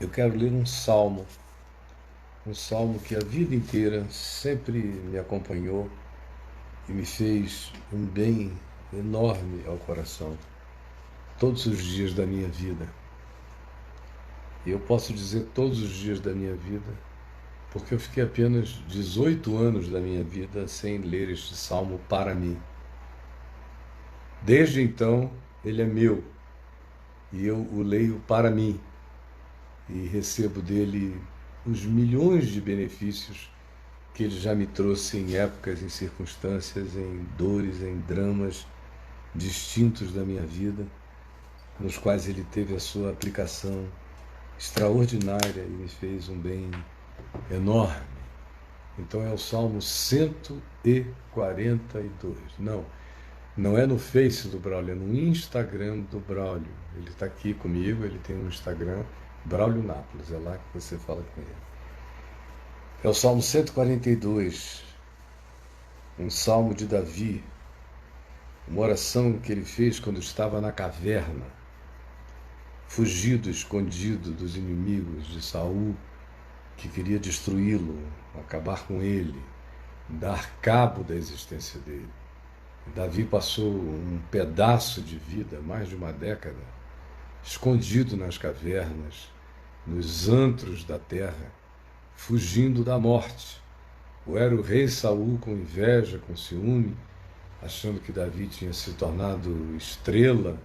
Eu quero ler um salmo que a vida inteira sempre me acompanhou e me fez um bem enorme ao coração, todos os dias da minha vida. E eu posso dizer todos os dias da minha vida, porque eu fiquei apenas 18 anos da minha vida sem ler este salmo para mim. Desde então, ele é meu e eu o leio para mim e recebo dele os milhões de benefícios que ele já me trouxe em épocas, em circunstâncias, em dores, em dramas distintos da minha vida, nos quais ele teve a sua aplicação extraordinária e me fez um bem enorme. Então é o Salmo 142. Não é no Face do Braulio, é no Instagram do Braulio. Ele está aqui comigo, ele tem um Instagram, Braulio Nápoles, é lá que você fala com ele. É o Salmo 142, um salmo de Davi, uma oração que ele fez quando estava na caverna, fugido, escondido dos inimigos de Saul, que queria destruí-lo, acabar com ele, dar cabo da existência dele. Davi passou um pedaço de vida, mais de uma década, escondido nas cavernas, nos antros da terra, fugindo da morte. Ou era o rei Saul com inveja, com ciúme, achando que Davi tinha se tornado estrela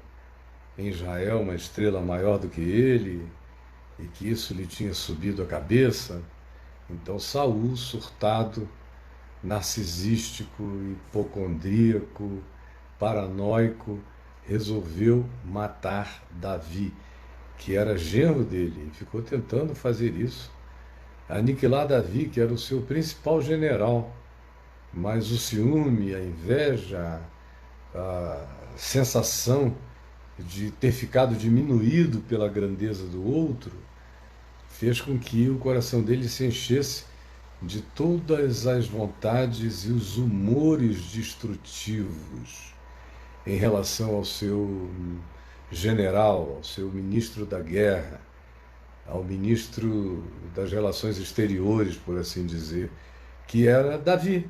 em Israel, uma estrela maior do que ele, e que isso lhe tinha subido a cabeça. Então Saul, surtado, narcisístico, hipocondríaco, paranoico, resolveu matar Davi, que era genro dele, e ficou tentando fazer isso, aniquilar Davi, que era o seu principal general. Mas o ciúme, a inveja, a sensação de ter ficado diminuído pela grandeza do outro, fez com que o coração dele se enchesse de todas as vontades e os humores destrutivos em relação ao seu general, ao seu ministro da guerra, ao ministro das relações exteriores, por assim dizer, que era Davi.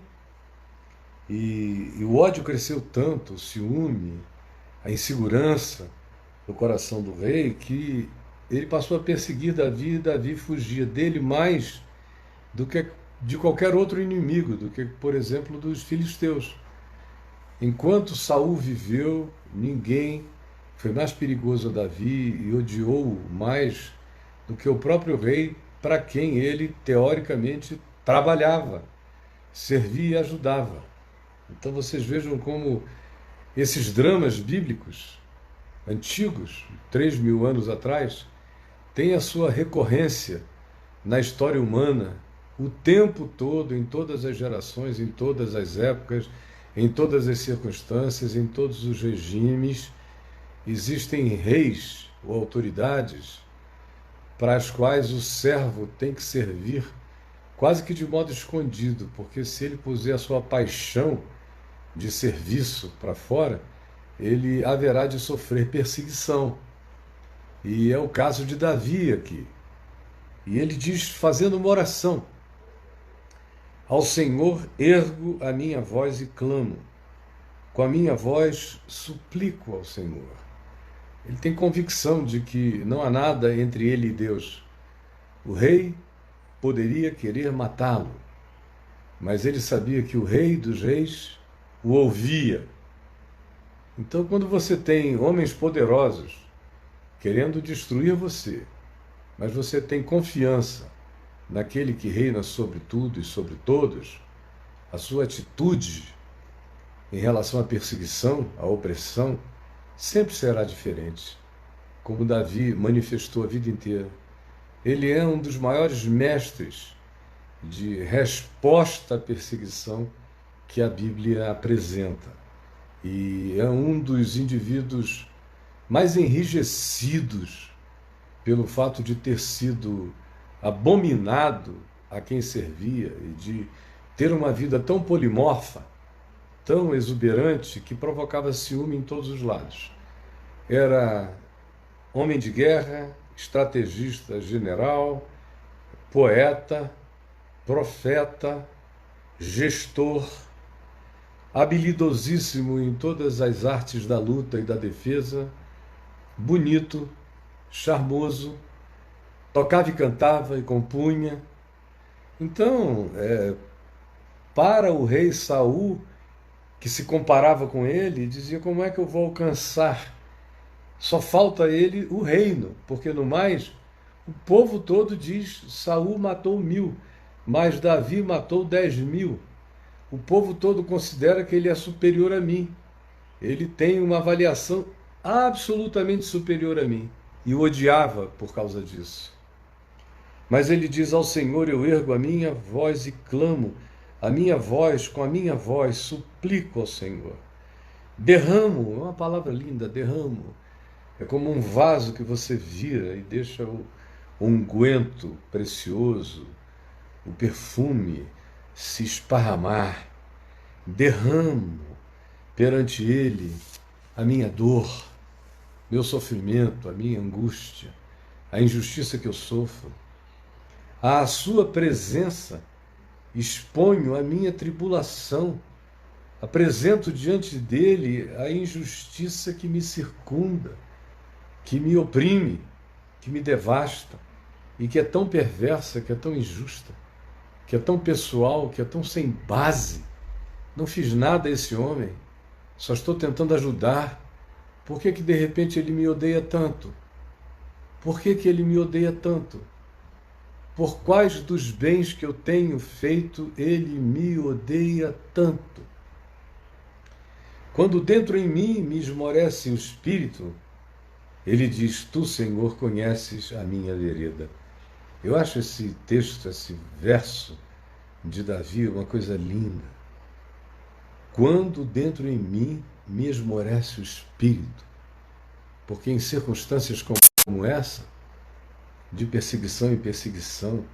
E o ódio cresceu tanto, o ciúme, a insegurança no coração do rei, que ele passou a perseguir Davi e Davi fugia dele mais do que de qualquer outro inimigo, do que, por exemplo, dos filisteus. Enquanto Saul viveu, ninguém foi mais perigoso a Davi e odiou mais do que o próprio rei, para quem ele, teoricamente, trabalhava, servia e ajudava. Então vocês vejam como esses dramas bíblicos antigos, 3.000 anos atrás, têm a sua recorrência na história humana o tempo todo, em todas as gerações, em todas as épocas, em todas as circunstâncias, em todos os regimes. Existem reis ou autoridades para as quais o servo tem que servir quase que de modo escondido, porque se ele puser a sua paixão de serviço para fora, ele haverá de sofrer perseguição. E é o caso de Davi aqui. E ele diz, fazendo uma oração: ao Senhor ergo a minha voz e clamo, com a minha voz suplico ao Senhor. Ele tem convicção de que não há nada entre ele e Deus. O rei poderia querer matá-lo, mas ele sabia que o Rei dos Reis o ouvia. Então, quando você tem homens poderosos querendo destruir você, mas você tem confiança naquele que reina sobre tudo e sobre todos, a sua atitude em relação à perseguição, à opressão, sempre será diferente, como Davi manifestou a vida inteira. Ele é um dos maiores mestres de resposta à perseguição que a Bíblia apresenta. E é um dos indivíduos mais enrijecidos pelo fato de ter sido abominado a quem servia e de ter uma vida tão polimorfa, tão exuberante, que provocava ciúme em todos os lados. Era homem de guerra, estrategista general, poeta, profeta, gestor, habilidosíssimo em todas as artes da luta e da defesa, bonito, charmoso, tocava e cantava e compunha. Então, para o rei Saul, que se comparava com ele, dizia: como é que eu vou alcançar? Só falta a ele o reino, porque no mais, o povo todo diz: Saul matou 1000, mas Davi matou 10.000. O povo todo considera que ele é superior a mim. Ele tem uma avaliação absolutamente superior a mim. E o odiava por causa disso. Mas ele diz: ao Senhor eu ergo a minha voz e clamo, a minha voz, com a minha voz, suplico ao Senhor. Derramo, é uma palavra linda, derramo. É como um vaso que você vira e deixa o unguento precioso, o perfume se esparramar. Derramo perante ele a minha dor, meu sofrimento, a minha angústia, a injustiça que eu sofro. À sua presença exponho a minha tribulação, apresento diante dele a injustiça que me circunda, que me oprime, que me devasta e que é tão perversa, que é tão injusta, que é tão pessoal, que é tão sem base. Não fiz nada a esse homem, só estou tentando ajudar. Por que de repente ele me odeia tanto? Por que ele me odeia tanto? Por quais dos bens que eu tenho feito ele me odeia tanto? Quando dentro em mim me esmorece o espírito, ele diz: tu, Senhor, conheces a minha vereda. Eu acho esse texto, esse verso de Davi uma coisa linda. Quando dentro em mim me esmorece o espírito, porque em circunstâncias como essa, de perseguição em perseguição,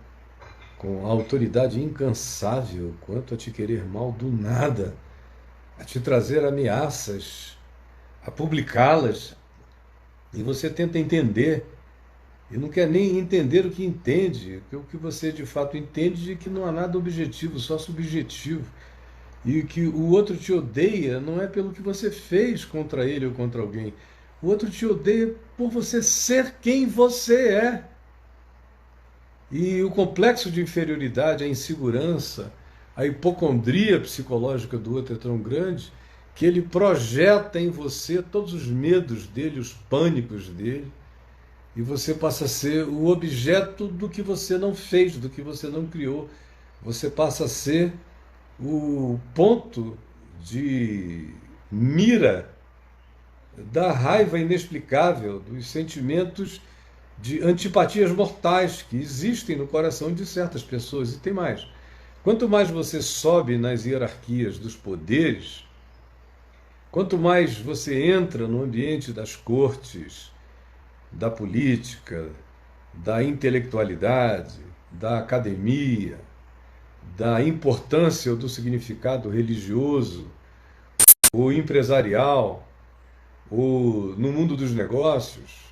com a autoridade incansável quanto a te querer mal do nada, a te trazer ameaças, a publicá-las, e você tenta entender, e não quer nem entender o que entende, porque o que você de fato entende é que não há nada objetivo, só subjetivo, e que o outro te odeia não é pelo que você fez contra ele ou contra alguém, o outro te odeia por você ser quem você é. E o complexo de inferioridade, a insegurança, a hipocondria psicológica do outro é tão grande que ele projeta em você todos os medos dele, os pânicos dele, e você passa a ser o objeto do que você não fez, do que você não criou. Você passa a ser o ponto de mira da raiva inexplicável, dos sentimentos de antipatias mortais que existem no coração de certas pessoas. E tem mais. Quanto mais você sobe nas hierarquias dos poderes, quanto mais você entra no ambiente das cortes, da política, da intelectualidade, da academia, da importância ou do significado religioso, ou empresarial, ou no mundo dos negócios,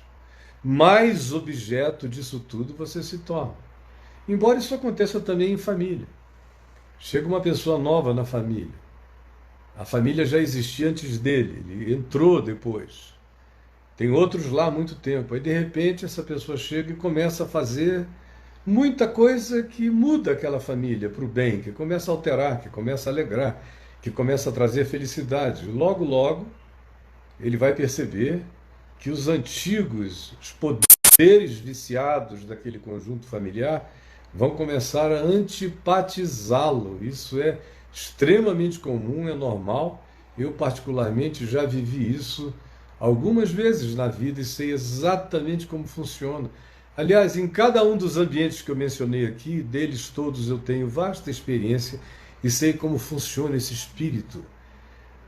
mais objeto disso tudo você se torna. Embora isso aconteça também em família. Chega uma pessoa nova na família. A família já existia antes dele, ele entrou depois. Tem outros lá há muito tempo. Aí, de repente, essa pessoa chega e começa a fazer muita coisa que muda aquela família para o bem, que começa a alterar, que começa a alegrar, que começa a trazer felicidade. Logo, logo, ele vai perceber que os antigos, os poderes viciados daquele conjunto familiar vão começar a antipatizá-lo. Isso é extremamente comum, é normal. Eu, particularmente, já vivi isso algumas vezes na vida e sei exatamente como funciona. Aliás, em cada um dos ambientes que eu mencionei aqui, deles todos eu tenho vasta experiência e sei como funciona esse espírito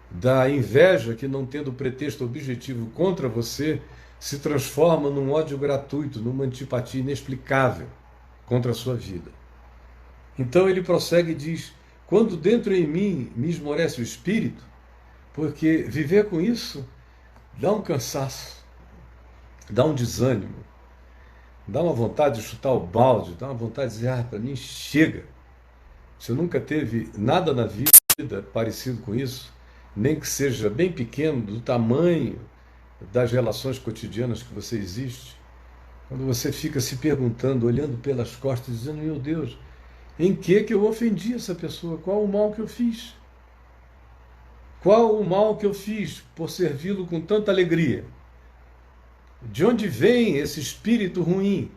da inveja que, não tendo pretexto objetivo contra você, se transforma num ódio gratuito, numa antipatia inexplicável contra a sua vida. Então ele prossegue e diz: quando dentro em mim me esmorece o espírito, porque viver com isso dá um cansaço, dá um desânimo. Dá uma vontade de chutar o balde, dá uma vontade de dizer, para mim chega. Você nunca teve nada na vida parecido com isso, nem que seja bem pequeno, do tamanho das relações cotidianas que você existe. Quando você fica se perguntando, olhando pelas costas, dizendo, meu Deus, em que eu ofendi essa pessoa? Qual o mal que eu fiz? Qual o mal que eu fiz por servi-lo com tanta alegria? De onde vem esse espírito ruim?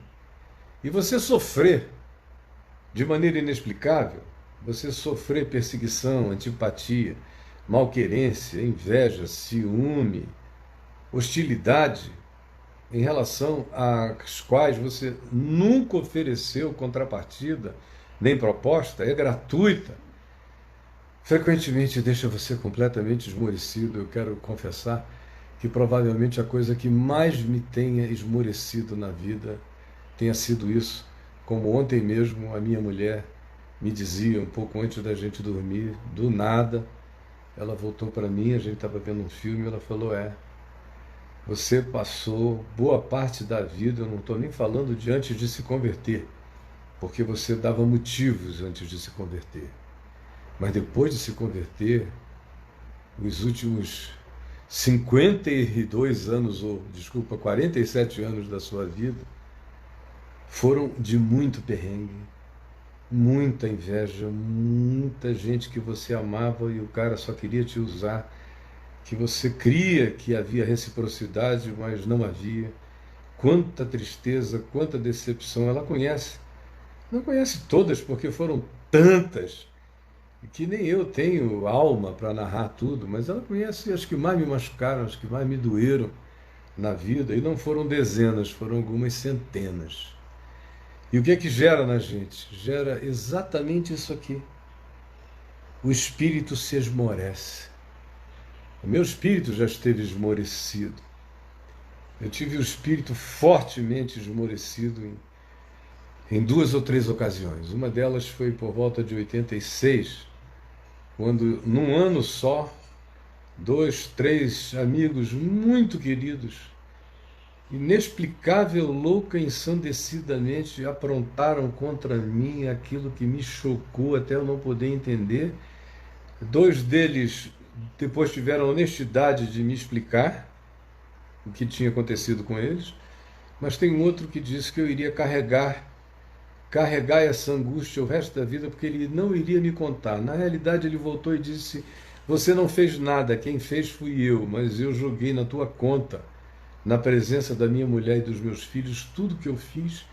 E você sofrer de maneira inexplicável, você sofrer perseguição, antipatia, malquerência, inveja, ciúme, hostilidade, em relação às quais você nunca ofereceu contrapartida, nem proposta, é gratuita, frequentemente deixa você completamente esmorecido. Eu quero confessar que provavelmente a coisa que mais me tenha esmorecido na vida tenha sido isso, como ontem mesmo a minha mulher me dizia, um pouco antes da gente dormir, do nada, ela voltou para mim, a gente estava vendo um filme, ela falou, você passou boa parte da vida, eu não estou nem falando de antes de se converter, porque você dava motivos antes de se converter. Mas depois de se converter, os últimos 52 anos, ou desculpa, 47 anos da sua vida, foram de muito perrengue, muita inveja, muita gente que você amava e o cara só queria te usar, que você cria que havia reciprocidade, mas não havia. Quanta tristeza, quanta decepção. Ela conhece. Não conhece todas, porque foram tantas, que nem eu tenho alma para narrar tudo, mas ela conhece as que mais me machucaram, as que mais me doeram na vida, e não foram dezenas, foram algumas centenas. E o que é que gera na gente? Gera exatamente isso aqui. O espírito se esmorece. O meu espírito já esteve esmorecido. Eu tive o espírito fortemente esmorecido em 2 ou 3 ocasiões. Uma delas foi por volta de 86, quando num ano só, 2, 3 amigos muito queridos, inexplicável, louca, ensandecidamente aprontaram contra mim aquilo que me chocou até eu não poder entender. 2 deles depois tiveram a honestidade de me explicar o que tinha acontecido com eles, mas tem um outro que disse que eu iria carregar essa angústia o resto da vida, porque ele não iria me contar. Na realidade, ele voltou e disse, você não fez nada, quem fez fui eu, mas eu joguei na tua conta, na presença da minha mulher e dos meus filhos, tudo que eu fiz,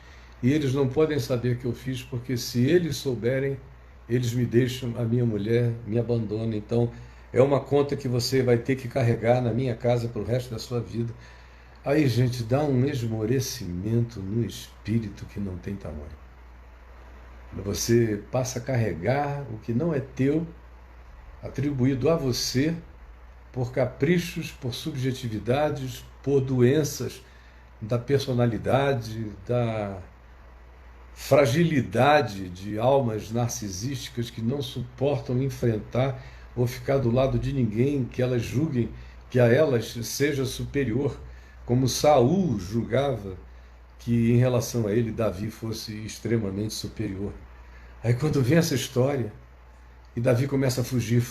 e eles não podem saber que eu fiz, porque se eles souberem, eles me deixam, a minha mulher me abandona. Então, é uma conta que você vai ter que carregar na minha casa para o resto da sua vida. Aí, gente, dá um esmorecimento no espírito que não tem tamanho. Você passa a carregar o que não é teu, atribuído a você, por caprichos, por subjetividades, por doenças da personalidade, da fragilidade de almas narcisísticas que não suportam enfrentar ou ficar do lado de ninguém que elas julguem que a elas seja superior, como Saul julgava que em relação a ele Davi fosse extremamente superior. Aí quando vem essa história, e Davi começa a fugir,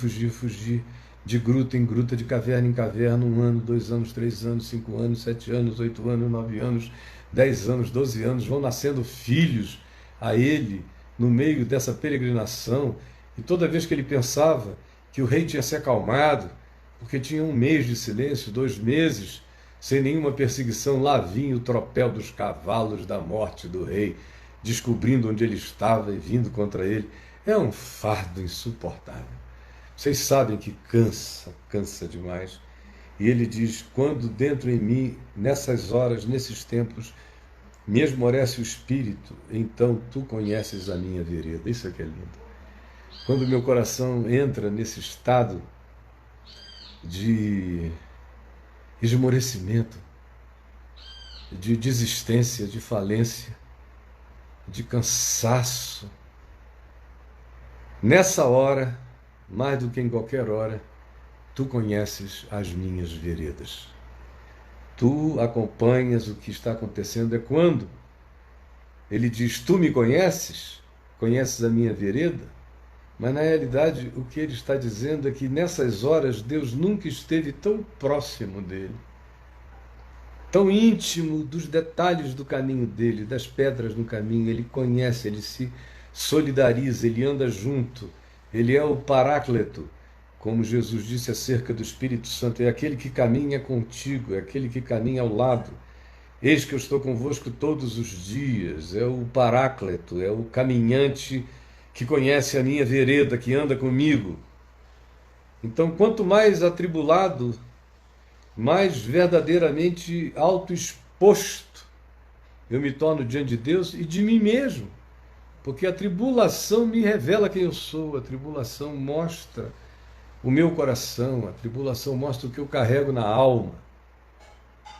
de gruta em gruta, de caverna em caverna, 1 ano, 2 anos, 3 anos, 5 anos, 7 anos, 8 anos, 9 anos, 10 anos, 12 anos, vão nascendo filhos a ele no meio dessa peregrinação, e toda vez que ele pensava que o rei tinha se acalmado, porque tinha 1 mês de silêncio, 2 meses, sem nenhuma perseguição, lá vinha o tropel dos cavalos da morte do rei, descobrindo onde ele estava e vindo contra ele. É um fardo insuportável. Vocês sabem que cansa demais. E ele diz, quando dentro em mim, nessas horas, nesses tempos, me esmorece o espírito, então tu conheces a minha vereda. Isso é que é lindo. Quando meu coração entra nesse estado de esmorecimento, de desistência, de falência, de cansaço, nessa hora, mais do que em qualquer hora, tu conheces as minhas veredas. Tu acompanhas o que está acontecendo. É quando Ele diz: tu me conheces? Conheces a minha vereda? Mas na realidade o que ele está dizendo é que nessas horas Deus nunca esteve tão próximo dele, tão íntimo dos detalhes do caminho dele, das pedras no caminho. Ele conhece, ele se solidariza, ele anda junto, ele é o Paráclito, como Jesus disse acerca do Espírito Santo, é aquele que caminha contigo, é aquele que caminha ao lado. Eis que eu estou convosco todos os dias, é o Paráclito, é o caminhante que conhece a minha vereda, que anda comigo. Então, quanto mais atribulado, mais verdadeiramente autoexposto eu me torno diante de Deus e de mim mesmo. Porque a tribulação me revela quem eu sou, a tribulação mostra o meu coração, a tribulação mostra o que eu carrego na alma.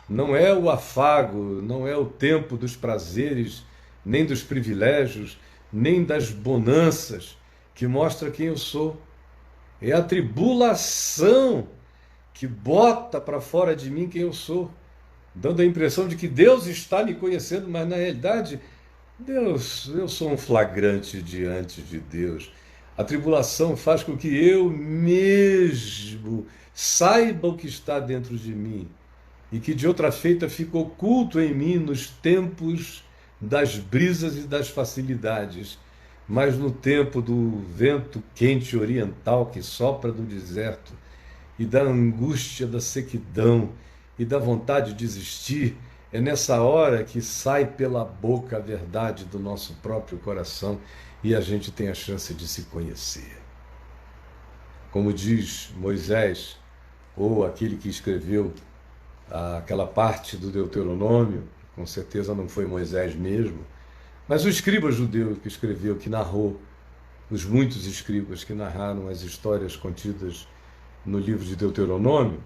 Não é o afago, não é o tempo dos prazeres, nem dos privilégios, nem das bonanças que mostra quem eu sou. É a tribulação que bota para fora de mim quem eu sou, dando a impressão de que Deus está me conhecendo, mas na realidade, Deus, eu sou um flagrante diante de Deus. A tribulação faz com que eu mesmo saiba o que está dentro de mim e que de outra feita fica oculto em mim nos tempos das brisas e das facilidades, mas no tempo do vento quente oriental que sopra do deserto e da angústia da sequidão e da vontade de desistir, é nessa hora que sai pela boca a verdade do nosso próprio coração e a gente tem a chance de se conhecer. Como diz Moisés, ou aquele que escreveu aquela parte do Deuteronômio, com certeza não foi Moisés mesmo, mas o escriba judeu que escreveu, que narrou, os muitos escribas que narraram as histórias contidas no livro de Deuteronômio,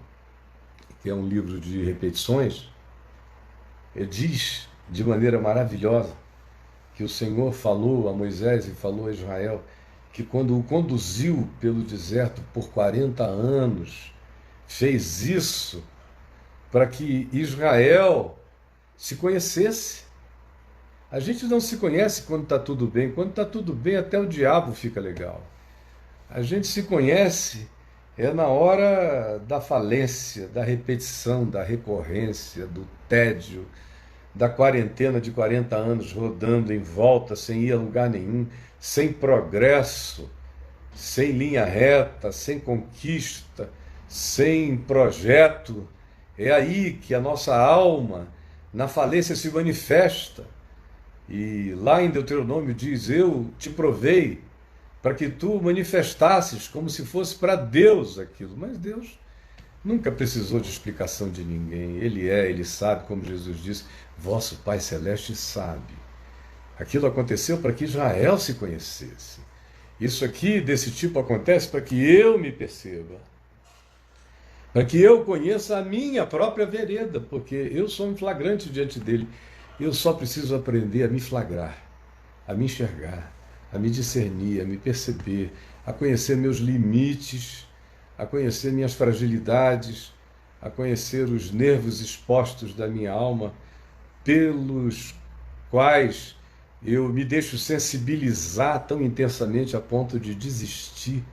que é um livro de repetições, ele diz de maneira maravilhosa que o Senhor falou a Moisés e falou a Israel que quando o conduziu pelo deserto por 40 anos, fez isso para que Israel se conhecesse. A gente não se conhece quando está tudo bem. Quando está tudo bem, até o diabo fica legal. A gente se conhece na hora da falência, da repetição, da recorrência, do tédio, da quarentena de 40 anos rodando em volta, sem ir a lugar nenhum, sem progresso, sem linha reta, sem conquista, sem projeto. É aí que a nossa alma, na falência, se manifesta. E lá em Deuteronômio diz: eu te provei para que tu manifestasses como se fosse para Deus aquilo. Mas Deus nunca precisou de explicação de ninguém. Ele sabe, como Jesus disse, vosso Pai Celeste sabe. Aquilo aconteceu para que Israel se conhecesse. Isso aqui, desse tipo, acontece para que eu me perceba, para que eu conheça a minha própria vereda, porque eu sou um flagrante diante dele. Eu só preciso aprender a me flagrar, a me enxergar, a me discernir, a me perceber, a conhecer meus limites, a conhecer minhas fragilidades, a conhecer os nervos expostos da minha alma, pelos quais eu me deixo sensibilizar tão intensamente a ponto de desistir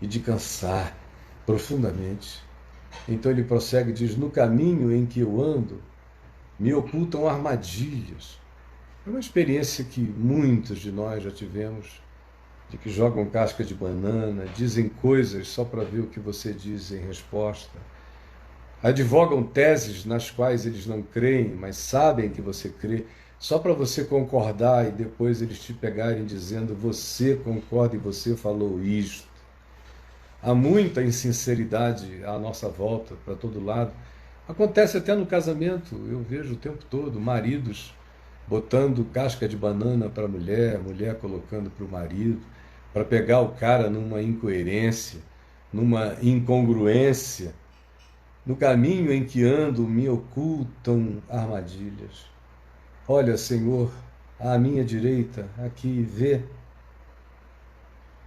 e de cansar profundamente. Então ele prossegue e diz: no caminho em que eu ando, me ocultam armadilhas. É uma experiência que muitos de nós já tivemos, de que jogam casca de banana, dizem coisas só para ver o que você diz em resposta, advogam teses nas quais eles não creem, mas sabem que você crê, só para você concordar e depois eles te pegarem dizendo: você concorda e você falou isto. Há muita insinceridade à nossa volta, para todo lado. Acontece até no casamento, eu vejo o tempo todo maridos botando casca de banana para a mulher, mulher colocando para o marido, para pegar o cara numa incoerência, numa incongruência. No caminho em que ando me ocultam armadilhas. Olha, Senhor, à minha direita, aqui vê,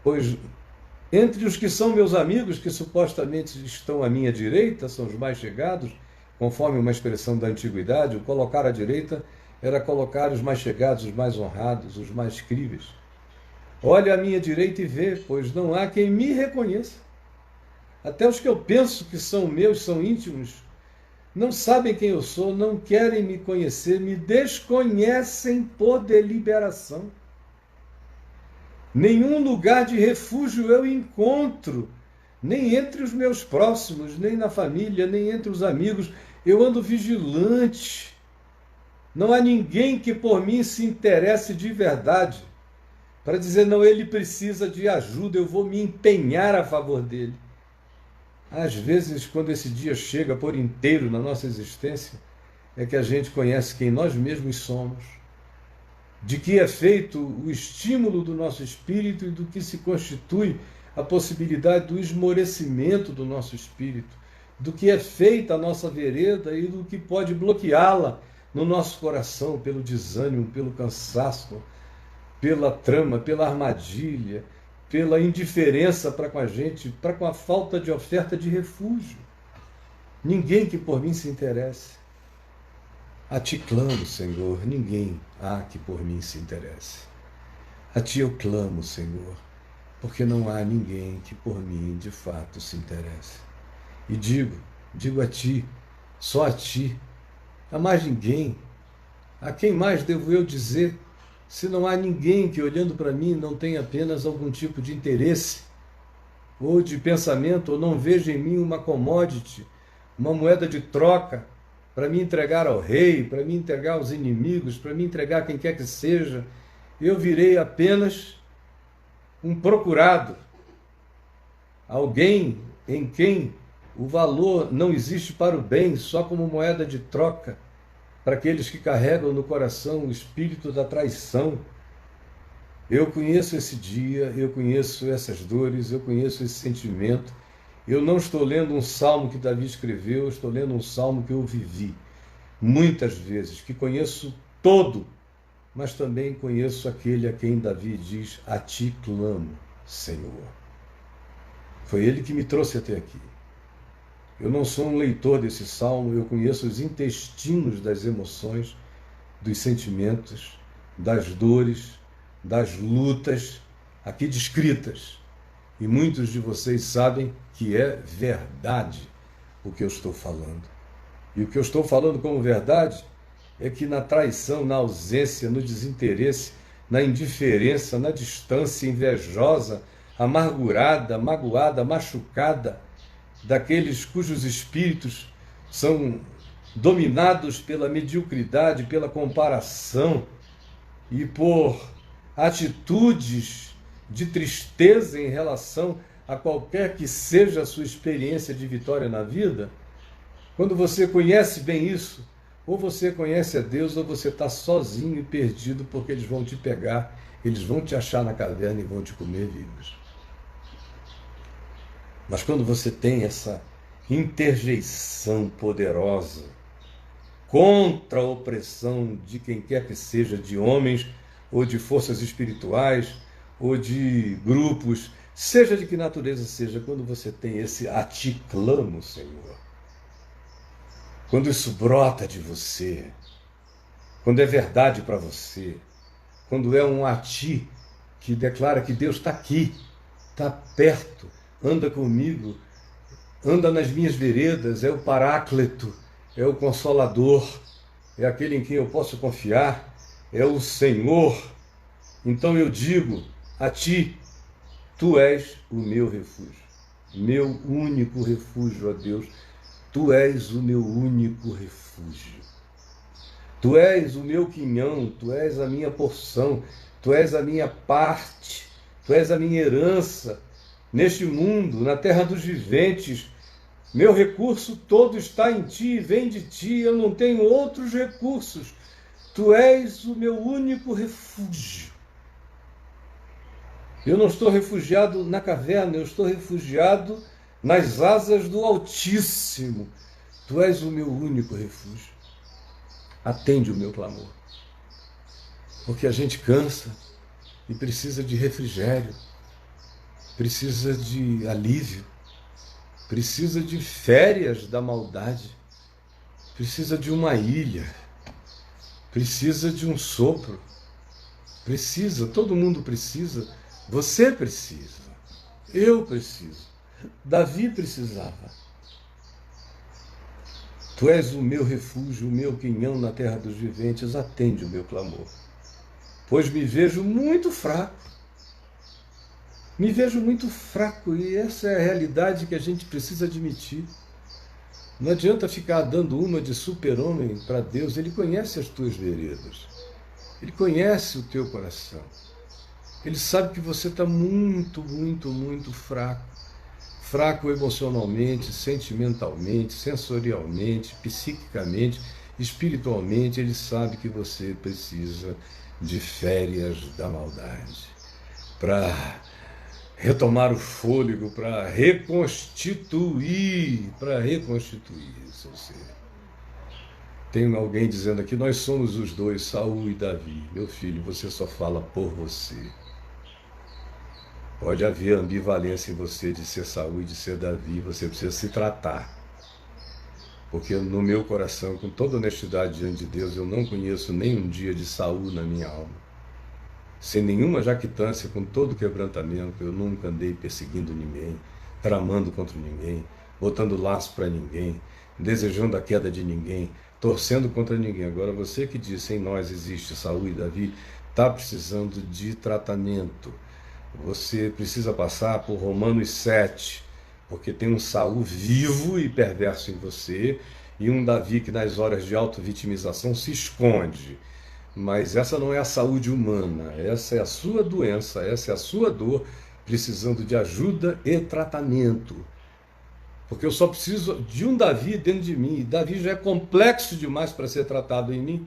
pois entre os que são meus amigos, que supostamente estão à minha direita, são os mais chegados, conforme uma expressão da antiguidade, o colocar à direita era colocar os mais chegados, os mais honrados, os mais críveis. Olha à minha direita e vê, pois não há quem me reconheça. Até os que eu penso que são meus, são íntimos, não sabem quem eu sou, não querem me conhecer, me desconhecem por deliberação. Nenhum lugar de refúgio eu encontro, nem entre os meus próximos, nem na família, nem entre os amigos. Eu ando vigilante. Não há ninguém que por mim se interesse de verdade, para dizer, não, ele precisa de ajuda, eu vou me empenhar a favor dele. Às vezes, quando esse dia chega por inteiro na nossa existência, é que a gente conhece quem nós mesmos somos, de que é feito o estímulo do nosso espírito e do que se constitui a possibilidade do esmorecimento do nosso espírito, do que é feita a nossa vereda e do que pode bloqueá-la no nosso coração pelo desânimo, pelo cansaço, pela trama, pela armadilha, pela indiferença para com a gente, para com a falta de oferta de refúgio. Ninguém que por mim se interesse. A ti clamo, Senhor, ninguém há que por mim se interesse. A ti eu clamo, Senhor, porque não há ninguém que por mim de fato se interesse. E digo a ti, só a ti, a mais ninguém. A quem mais devo eu dizer, se não há ninguém que olhando para mim não tenha apenas algum tipo de interesse, ou de pensamento, ou não veja em mim uma commodity, uma moeda de troca, para me entregar ao rei, para me entregar aos inimigos, para me entregar a quem quer que seja, eu virei apenas um procurado, alguém em quem o valor não existe para o bem, só como moeda de troca, para aqueles que carregam no coração o espírito da traição. Eu conheço esse dia, eu conheço essas dores, eu conheço esse sentimento. Eu não estou lendo um salmo que Davi escreveu, eu estou lendo um salmo que eu vivi muitas vezes, que conheço todo, mas também conheço aquele a quem Davi diz, a ti clamo, Senhor. Foi ele que me trouxe até aqui. Eu não sou um leitor desse salmo, eu conheço os intestinos das emoções, dos sentimentos, das dores, das lutas aqui descritas. E muitos de vocês sabem que é verdade o que eu estou falando. E o que eu estou falando como verdade é que na traição, na ausência, no desinteresse, na indiferença, na distância invejosa, amargurada, magoada, machucada, daqueles cujos espíritos são dominados pela mediocridade, pela comparação e por atitudes de tristeza em relação a qualquer que seja a sua experiência de vitória na vida, quando você conhece bem isso, ou você conhece a Deus, ou você está sozinho e perdido, porque eles vão te pegar, eles vão te achar na caverna e vão te comer vivos. Mas quando você tem essa interjeição poderosa contra a opressão de quem quer que seja, de homens ou de forças espirituais ou de grupos, seja de que natureza seja, quando você tem esse a ti clamo, Senhor, quando isso brota de você, quando é verdade para você, quando é um a ti que declara que Deus está aqui, está perto, anda comigo, anda nas minhas veredas, é o Paráclito, é o Consolador, é aquele em quem eu posso confiar, é o Senhor. Então eu digo a ti, tu és o meu refúgio, meu único refúgio, ó Deus, tu és o meu único refúgio. Tu és o meu quinhão, tu és a minha porção, tu és a minha parte, tu és a minha herança, neste mundo, na terra dos viventes. Meu recurso todo está em ti, vem de ti, eu não tenho outros recursos. Tu és o meu único refúgio. Eu não estou refugiado na caverna, eu estou refugiado nas asas do Altíssimo. Tu és o meu único refúgio. Atende o meu clamor. Porque a gente cansa e precisa de refrigério, precisa de alívio, precisa de férias da maldade, precisa de uma ilha, precisa de um sopro. Precisa, todo mundo precisa. Você precisa. Eu preciso. Davi precisava. Tu és o meu refúgio, o meu quinhão na terra dos viventes, atende o meu clamor. Pois me vejo muito fraco. Me vejo muito fraco e essa é a realidade que a gente precisa admitir. Não adianta ficar dando uma de super-homem para Deus, Ele conhece as tuas veredas. Ele conhece o teu coração. Ele sabe que você está muito, muito, muito fraco. Fraco emocionalmente, sentimentalmente, sensorialmente, psiquicamente, espiritualmente. Ele sabe que você precisa de férias da maldade para retomar o fôlego, para reconstituir seu ser. Tem alguém dizendo aqui, nós somos os dois, Saul e Davi. Meu filho, você só fala por você. Pode haver ambivalência em você de ser Saul e de ser Davi, você precisa se tratar. Porque no meu coração, com toda honestidade diante de Deus, eu não conheço nem um dia de Saul na minha alma. Sem nenhuma jactância, com todo quebrantamento, eu nunca andei perseguindo ninguém, tramando contra ninguém, botando laço para ninguém, desejando a queda de ninguém, torcendo contra ninguém. Agora você que disse, em nós existe Saul e Davi, está precisando de tratamento. Você precisa passar por Romanos 7, porque tem um Saul vivo e perverso em você, e um Davi que nas horas de auto-vitimização se esconde. Mas essa não é a saúde humana, essa é a sua doença, essa é a sua dor, precisando de ajuda e tratamento. Porque eu só preciso de um Davi dentro de mim, e Davi já é complexo demais para ser tratado em mim.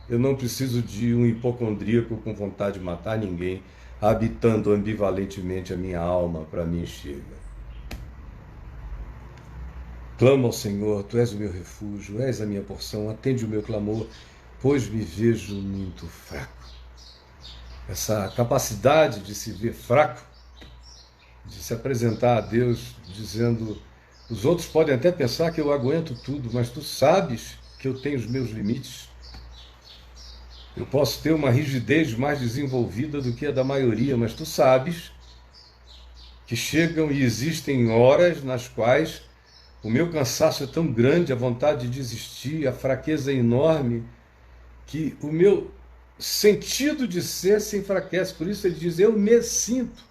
Eu não preciso de um hipocondríaco com vontade de matar ninguém, habitando ambivalentemente a minha alma, para mim chega. Clamo ao Senhor, Tu és o meu refúgio, és a minha porção, atende o meu clamor, pois me vejo muito fraco. Essa capacidade de se ver fraco, de se apresentar a Deus dizendo, os outros podem até pensar que eu aguento tudo, mas Tu sabes que eu tenho os meus limites. Eu posso ter uma rigidez mais desenvolvida do que a da maioria, mas Tu sabes que chegam e existem horas nas quais o meu cansaço é tão grande, a vontade de desistir, a fraqueza é enorme, que o meu sentido de ser se enfraquece. Por isso ele diz, eu me sinto.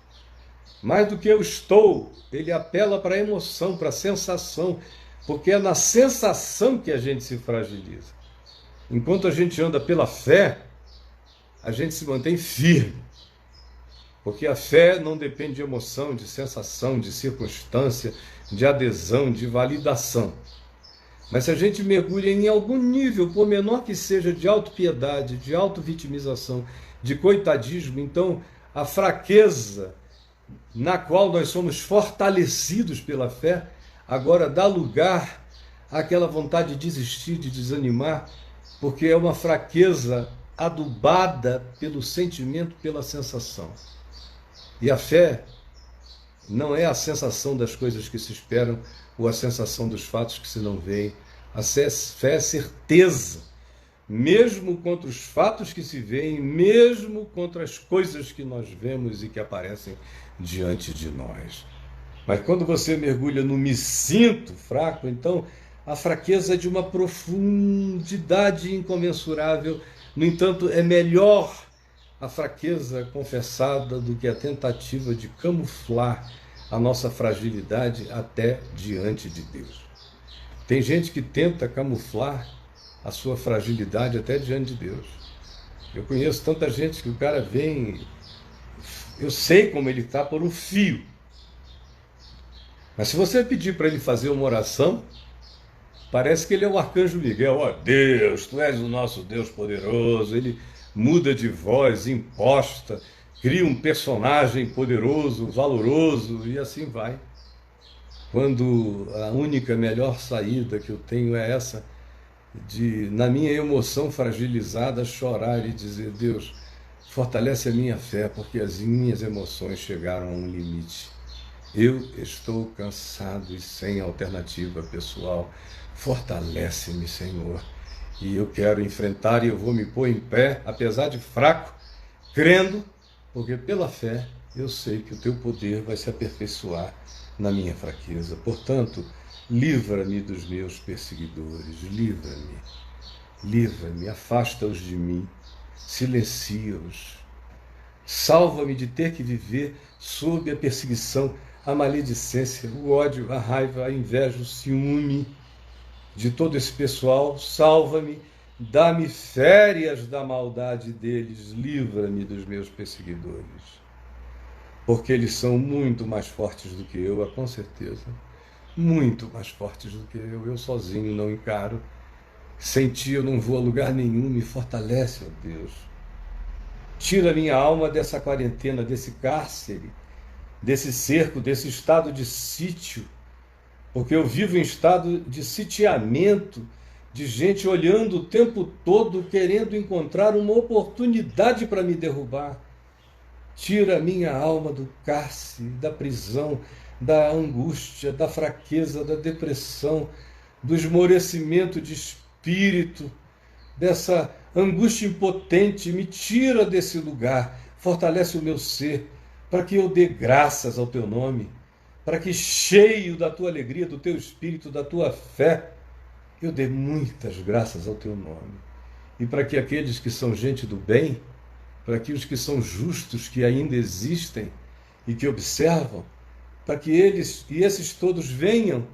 Mais do que eu estou, ele apela para a emoção, para a sensação, porque é na sensação que a gente se fragiliza. Enquanto a gente anda pela fé, a gente se mantém firme. Porque a fé não depende de emoção, de sensação, de circunstância, de adesão, de validação. Mas se a gente mergulha em algum nível, por menor que seja, de autopiedade, de autovitimização, de coitadismo, então a fraqueza na qual nós somos fortalecidos pela fé, agora dá lugar àquela vontade de desistir, de desanimar, porque é uma fraqueza adubada pelo sentimento, pela sensação. E a fé não é a sensação das coisas que se esperam ou a sensação dos fatos que se não veem. A fé é certeza, mesmo contra os fatos que se veem, mesmo contra as coisas que nós vemos e que aparecem diante de nós. Mas quando você mergulha no me sinto fraco, então a fraqueza é de uma profundidade incomensurável. No entanto, é melhor a fraqueza confessada do que a tentativa de camuflar a nossa fragilidade até diante de Deus. Tem gente que tenta camuflar a sua fragilidade até diante de Deus. Eu conheço tanta gente que o cara vem, eu sei como ele está por um fio. Mas se você pedir para ele fazer uma oração, parece que ele é o arcanjo Miguel. Ó, Deus, Tu és o nosso Deus poderoso. Ele muda de voz imposta, cria um personagem poderoso, valoroso, e assim vai. Quando a única melhor saída que eu tenho é essa, de, na minha emoção fragilizada, chorar e dizer, Deus, fortalece a minha fé, porque as minhas emoções chegaram a um limite. Eu estou cansado e sem alternativa pessoal. Fortalece-me, Senhor. E eu quero enfrentar e eu vou me pôr em pé, apesar de fraco, crendo, porque pela fé eu sei que o teu poder vai se aperfeiçoar na minha fraqueza. Portanto, livra-me dos meus perseguidores, livra-me, livra-me, afasta-os de mim, silencia-os. Salva-me de ter que viver sob a perseguição, a maledicência, o ódio, a raiva, a inveja, o ciúme de todo esse pessoal. Salva-me, dá-me férias da maldade deles, livra-me dos meus perseguidores. Porque eles são muito mais fortes do que eu, com certeza. Muito mais fortes do que eu. Eu sozinho não encaro. Sem ti eu não vou a lugar nenhum. Me fortalece, ó Deus. Tira minha alma dessa quarentena, desse cárcere, desse cerco, desse estado de sítio. Porque eu vivo em estado de sitiamento, de gente olhando o tempo todo, querendo encontrar uma oportunidade para me derrubar. Tira minha alma do cárcere, da prisão, da angústia, da fraqueza, da depressão, do esmorecimento de espírito, dessa angústia impotente. Me tira desse lugar, fortalece o meu ser, para que eu dê graças ao teu nome, para que, cheio da tua alegria, do teu espírito, da tua fé, eu dê muitas graças ao teu nome. E para que aqueles que são gente do bem, para que os que são justos, que ainda existem e que observam, para que eles e esses todos venham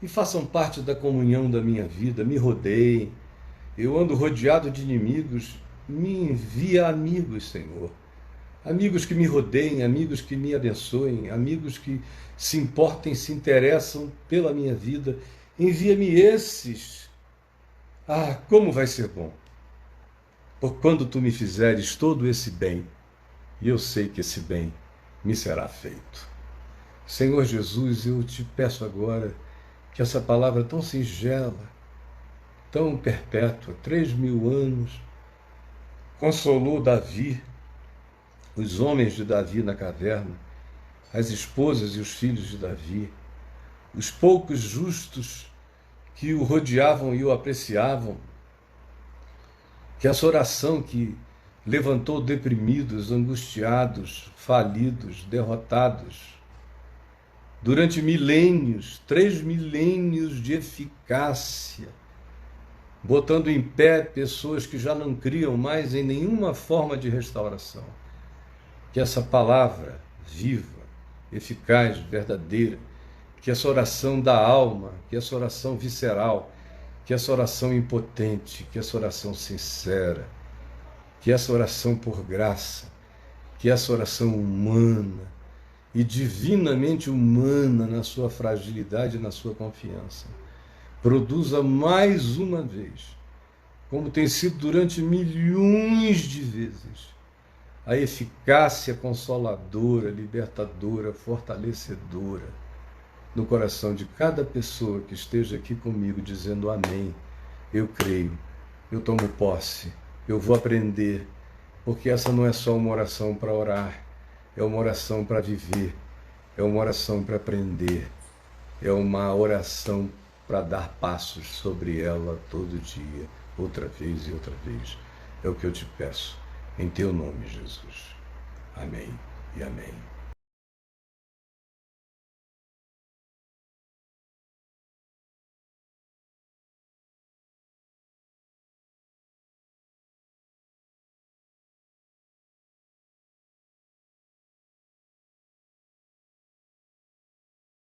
e façam parte da comunhão da minha vida, me rodeiem. Eu ando rodeado de inimigos, me envia amigos, Senhor. Amigos que me rodeiem, amigos que me abençoem, amigos que se importem, se interessam pela minha vida. Envia-me esses. Ah, como vai ser bom! Por quando tu me fizeres todo esse bem, e eu sei que esse bem me será feito. Senhor Jesus, eu te peço agora que essa palavra tão singela, tão perpétua, 3.000 anos, consolou Davi, os homens de Davi na caverna, as esposas e os filhos de Davi, os poucos justos que o rodeavam e o apreciavam, que essa oração que levantou deprimidos, angustiados, falidos, derrotados, durante milênios, 3 milênios de eficácia, botando em pé pessoas que já não criam mais em nenhuma forma de restauração. Que essa palavra viva, eficaz, verdadeira, que essa oração da alma, que essa oração visceral, que essa oração impotente, que essa oração sincera, que essa oração por graça, que essa oração humana e divinamente humana na sua fragilidade e na sua confiança, produza mais uma vez, como tem sido durante milhões de vezes, a eficácia consoladora, libertadora, fortalecedora no coração de cada pessoa que esteja aqui comigo dizendo amém. Eu creio, eu tomo posse, eu vou aprender, porque essa não é só uma oração para orar, é uma oração para viver, é uma oração para aprender, é uma oração para dar passos sobre ela todo dia, outra vez e outra vez. É o que eu te peço, em teu nome, Jesus. Amém e amém.